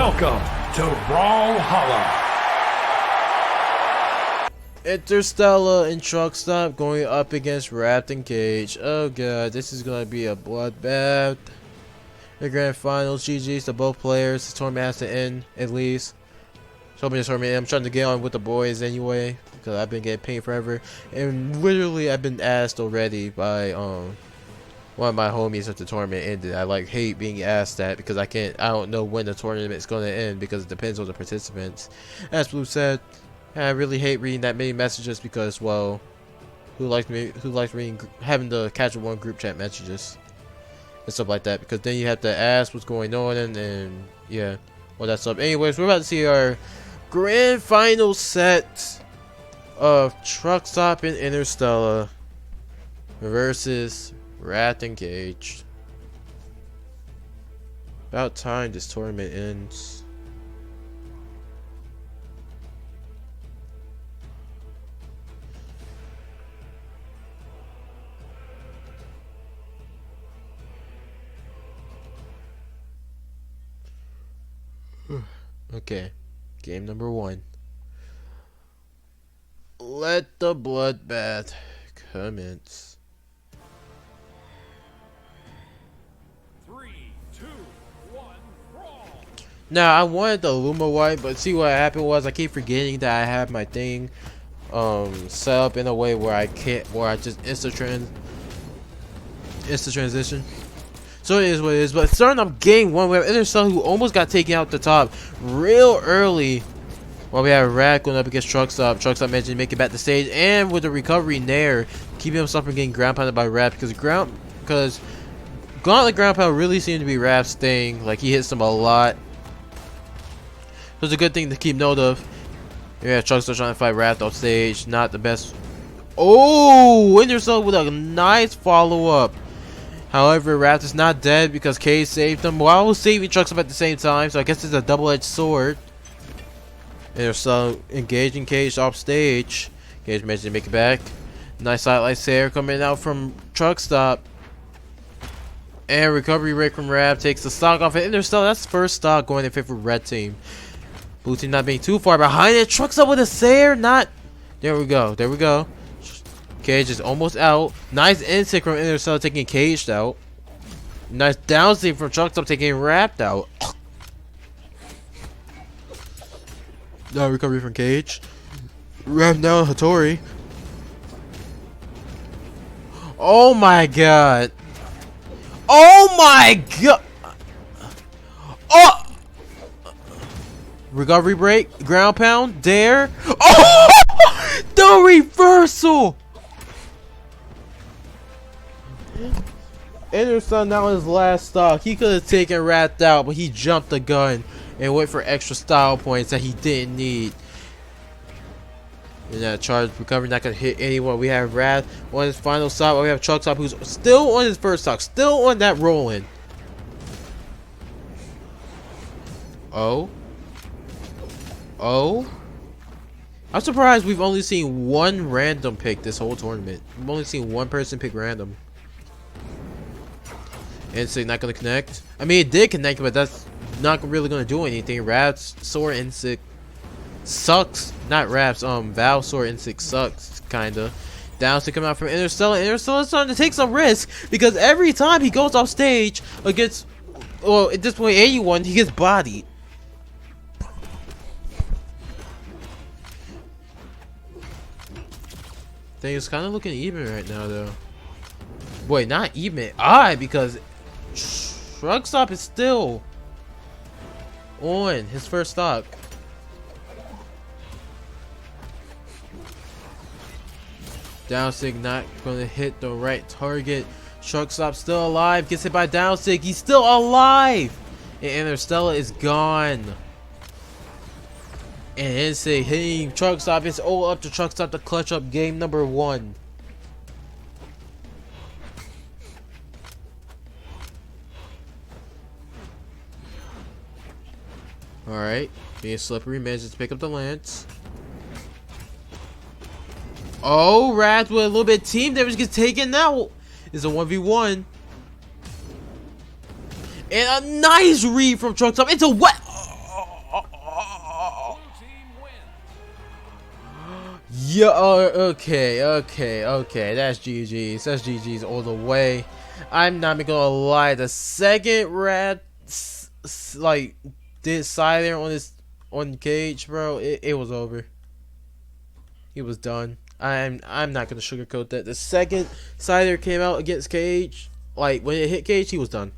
Welcome to Vodhalla. Interstella and TruckStop going up against Rath and Cage. Oh god, this is gonna be a bloodbath. The grand finals, GG's to both players. The tournament has to end at least. So I'm trying to get on with the boys anyway because I've been getting paid forever, and literally I've been asked already by one of my homies if the tournament ended. I like hate being asked that because I don't know when the tournament's gonna end because it depends on the participants. As Blue said, I really hate reading that many messages because, well, who likes reading, having to catch one group chat messages and stuff like that, because then you have to ask what's going on and yeah, all that stuff. Anyways, we're about to see our grand final set of TruckStop and Interstella versus Rath and Cage. About time this tournament ends. Okay, game number 1. Let the bloodbath commence. 3, 2, 1, brawl. Now I wanted the Luma White, but see what happened was I keep forgetting that I have my thing set up in a way where I just instant transition. So it is what it is. But starting up game 1, we have Interstella who almost got taken out the top real early. While we have Rath going up against TruckStop. TruckStop managed to make it back to stage, and with the recovery Nair, keeping himself from getting ground pounded by Rath because Gauntlet ground pound really seemed to be Rath's thing. Like, he hits them a lot. So it's a good thing to keep note of. Yeah, TruckStop trying to fight Rath off stage. Not the best. Oh, Interstella with a nice follow-up. However, Rath is not dead because Cage saved him while saving TruckStop at the same time. So I guess it's a double-edged sword. Interstella engaging Cage off stage. Cage managed to make it back. Nice highlight there coming out from TruckStop. And recovery rate from Rath takes the stock off of Interstella. That's the first stock going in favor of Red Team. Blue Team not being too far behind it. TruckStop with a Sayer. There we go. There we go. Cage is almost out. Nice instinct from Interstella taking Caged out. Nice downsting from TruckStop taking Rath out. No recovery from Cage. Rath down Hattori. Oh my god. Oh my god. Oh! Recovery break. Ground pound. Dare. Oh! The reversal! Interstella now on his last stock. He could have taken Rath out, but he jumped the gun and went for extra style points that he didn't need. And that charge recovery not gonna hit anyone. We have Rath on his final stop. We have TruckStop who's still on his first stock, still on that rolling. Oh. I'm surprised we've only seen one random pick this whole tournament. We've only seen one person pick random. Instinct not gonna connect. I mean, it did connect, but that's not really gonna do anything. Rath's sword instinct sucks. Not Rath's Val's sword instinct sucks, kinda. Downs to come out from Interstella. Interstella's starting to take some risk because every time he goes off stage against, well, at this point anyone, he gets bodied. Thing is kind of looking even right now, though. Wait, not even. Because TruckStop is still on his first stock. Downsig not going to hit the right target. TruckStop still alive. Gets hit by Downsig. He's still alive. And Interstella is gone. And Instinct hitting TruckStop. It's all up to TruckStop to clutch up game number 1. Alright. Being slippery, manages to pick up the lance. Oh, Rath with a little bit of team damage gets taken out. It's a 1v1. And a nice read from TruckStop. It's a what? Okay. That's GG's. That's GG's all the way. I'm not even gonna lie. The second Rath like did side there on Cage, bro, it was over. He was done. I'm not gonna sugarcoat that. The second Cider came out against Cage, like when it hit Cage, he was done.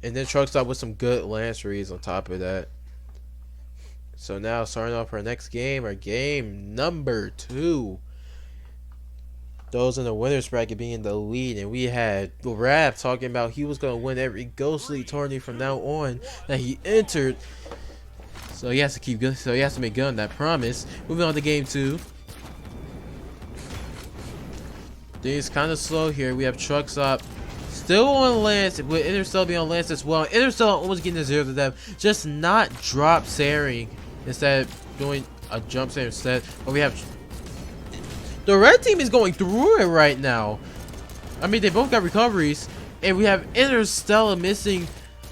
And then Truckstop with some good lance reads on top of that. So now starting off our next game, our game number 2. Those in the winners bracket being in the lead, and we had Rath talking about he was gonna win every Ghost League tournament from now on that he entered. So he has to keep good. So he has to make good on that promise. Moving on to game 2. Things kind of slow here. We have Truckstop still on Lance, with Interstella being on Lance as well. Interstella almost getting a 0 to them, just not drop Saring instead of doing a jump Saring instead. But we have the red team is going through it right now. I mean, they both got recoveries, and we have Interstella missing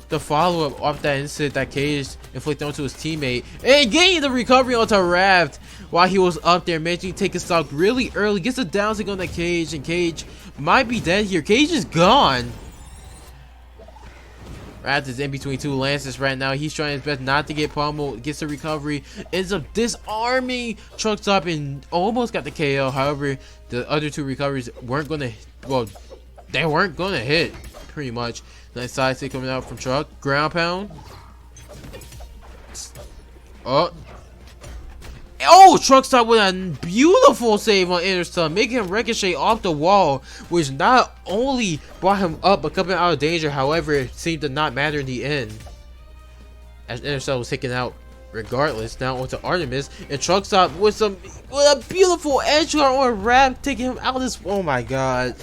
the follow-up off that incident that Cage inflicted onto his teammate, and getting the recovery onto Rath while he was up there, managing to take a stock really early, gets a down stick on that Cage, and Cage might be dead here. Cage is gone. Rath is in between 2 lances right now. He's trying his best not to get pummeled, gets the recovery, ends up disarming Truckstop and almost got the KO. However, the other 2 recoveries weren't gonna, well, they weren't gonna hit, pretty much. Nice side stick coming out from Truck. Ground pound. Oh, Truckstop with a beautiful save on Interstella, making him ricochet off the wall, which not only brought him up but coming out of danger. However, it seemed to not matter in the end, as Interstella was taken out regardless. Now onto Artemis, and Truckstop with a beautiful edge guard on Rath, taking him out of this. Oh my god,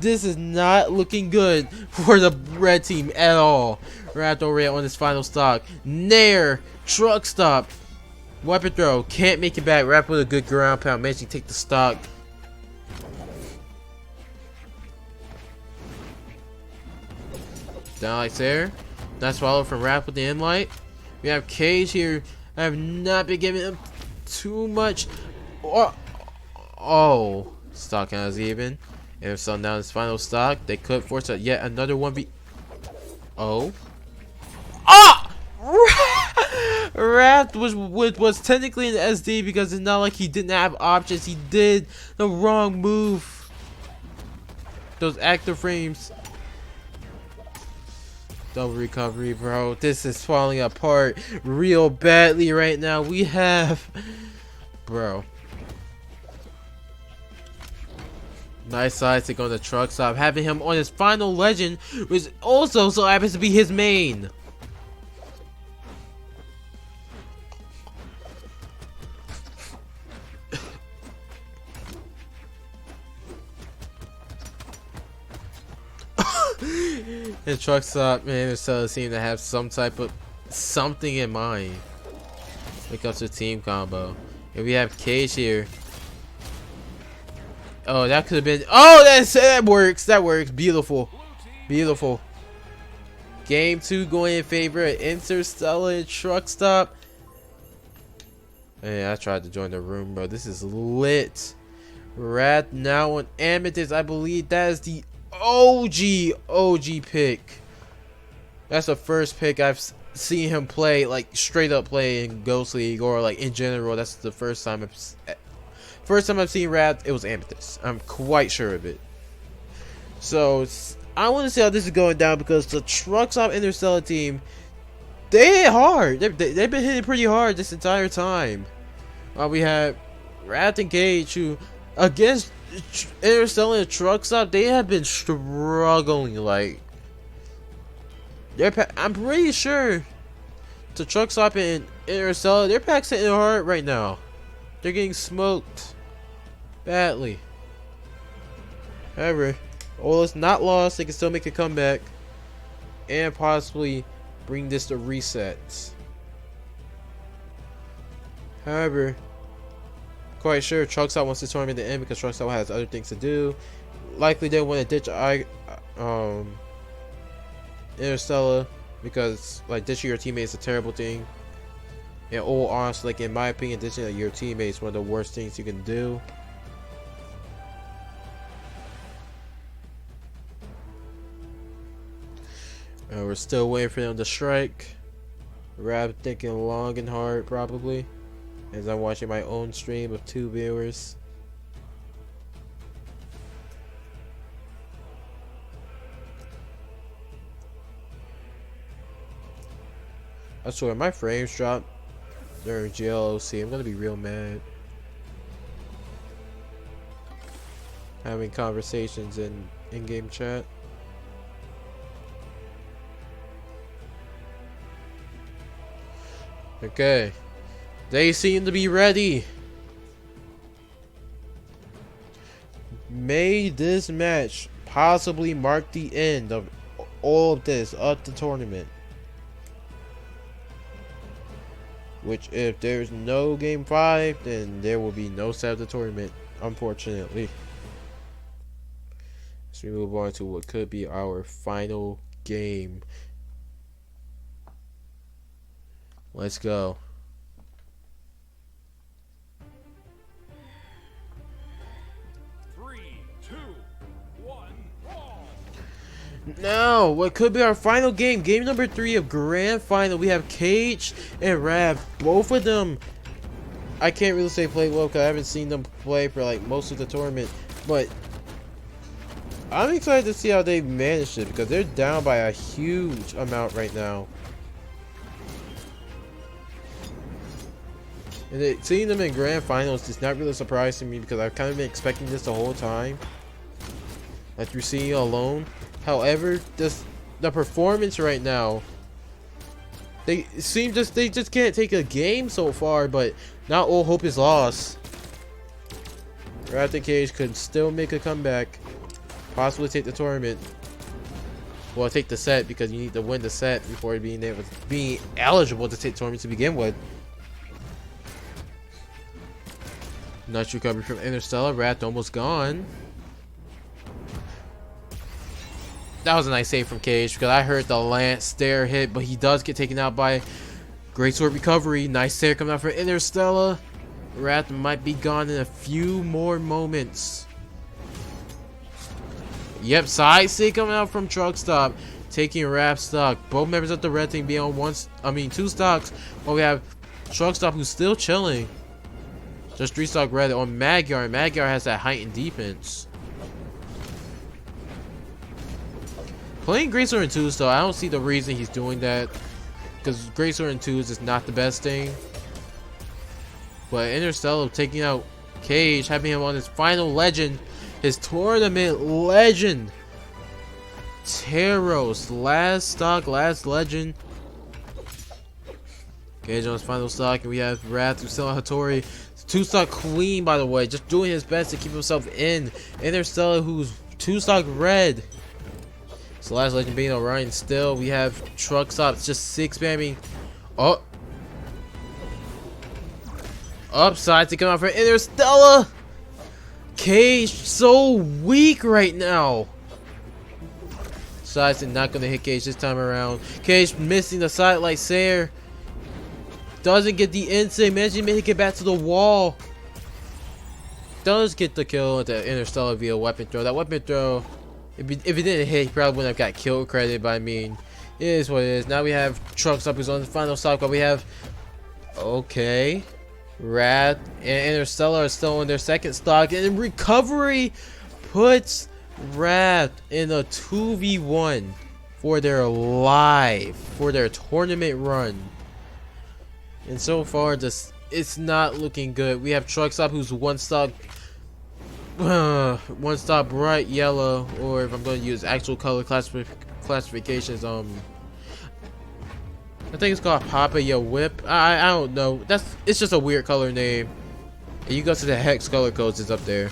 this is not looking good for the red team at all. Rath already on his final stock. Nair, Truckstop, weapon throw, can't make it back. Rath with a good ground pound, managing to take the stock. Down like there. Nice swallow from Rath with the end light. We have Cage here. I have not been giving him too much. Oh, stock kind of even. And if so, now his final stock, they could force a yet another 1v. Oh. Ah! Rath was technically an SD because it's not like he didn't have options. He did the wrong move. Those active frames. Double recovery, bro. This is falling apart real badly right now. We have, bro. Nice side stick on the Truckstop, having him on his final legend, which also so happens to be his main. And Truckstop, man, Interstella seem to have some type of something in mind when it comes to team combo. And we have Cage here. Oh, that could have been. Oh, that works. That works. Beautiful, beautiful. Game 2 going in favor of Interstella and Truckstop. Man, I tried to join the room, bro. This is lit. Rath now on Amethyst. I believe that is the OG pick. That's the first pick I've seen him play, like straight up play in Ghost League or like in general. That's the first time I've seen Rath. It was Amethyst. I'm quite sure of it. So I want to see how this is going down, because the Truckstop Interstella team, they hit hard. They've been hitting pretty hard this entire time. We had Rath and Cage, who against Interstella and Truckstop, they have been struggling. Like, I'm pretty sure the Truckstop and Interstella, their pack's hitting hard right now. They're getting smoked badly. However, all is not lost. They can still make a comeback and possibly bring this to resets. However, quite sure Truckstop wants this tournament to end because Truckstop has other things to do. Likely they want to ditch Interstella, because like ditching your teammate is a terrible thing. And all honestly, like in my opinion, this is your teammates one of the worst things you can do. We're still waiting for them to strike. Rath thinking long and hard probably, as I'm watching my own stream of 2 viewers. I swear my frames dropped during GLOC. I'm gonna be real mad. Having conversations in in-game chat. Okay, they seem to be ready. May this match possibly mark the end of all of this of the tournament. Which, if there's no game 5, then there will be no set of the tournament, unfortunately. So we move on to what could be our final game. Let's go. Three, two, one, brawl. Now, what could be our final game? Game number 3 of Grand Final. We have Cage and Rath. Both of them, I can't really say play well because I haven't seen them play for like most of the tournament. But I'm excited to see how they managed it because they're down by a huge amount right now. And seeing them in Grand Finals is not really surprising me because I've kind of been expecting this the whole time. Like you're seeing alone. However, the performance right now, they just can't take a game so far, but not all hope is lost. Rath and Cage could still make a comeback, possibly take the tournament. Well, take the set because you need to win the set before being eligible to take tournament to begin with. Nice recovery from Interstella. Rath almost gone. That was a nice save from Cage because I heard the lance stare hit, but he does get taken out by great sword recovery. Nice stare coming out from Interstella. Rath might be gone in a few more moments. Yep, side stick coming out from TruckStop, taking Rath stock. Both members of the red team being on 2 stocks, but we have TruckStop who's still chilling. Just 3 stock red on Magyar. Magyar has that heightened defense. Playing Great Sword in 2s though, I don't see the reason he's doing that. Because Great Sword in 2s is not the best thing. But Interstellar taking out Cage, having him on his final legend. His tournament legend. Taros, last stock, last legend. Cage on his final stock, and we have Rath who's still on Hattori. 2 stock clean, by the way, just doing his best to keep himself in. Interstellar, who's 2 stock red. So last legend being Orion still. We have TruckStop just 6 spamming. Oh, upside to come out for Interstellar. Cage so weak right now. Sides not gonna hit Cage this time around. Cage missing the sidelight Sayer. Doesn't get the insane. Managing to make it back to the wall. Does get the kill at the Interstellar via weapon throw. That weapon throw, if it didn't hit, he probably wouldn't have got kill credit, but I mean, it is what it is. Now we have TruckStop who's on the final stock, but we have, okay, Rath and Interstellar are still on their second stock, and recovery puts Rath in a 2v1 for their tournament run. And so far, it's not looking good. We have TruckStop who's 1 stock, 1 stock bright yellow, or if I'm going to use actual color classifications, I think it's called Papaya Whip. I don't know. It's just a weird color name. And you go to the hex color codes, it's up there.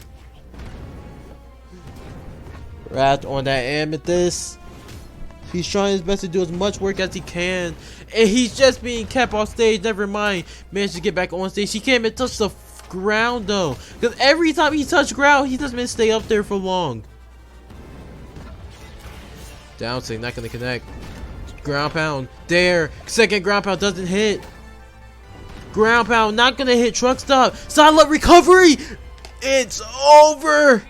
Rath on that amethyst. He's trying his best to do as much work as he can. And he's just being kept off stage. Never mind. Managed to get back on stage. He can't even touch the ground though. Because every time he touches ground, he doesn't even stay up there for long. Down sig, not going to connect. Ground pound. There. Second ground pound doesn't hit. Ground pound, not gonna hit truck stop. Side up recovery. It's over.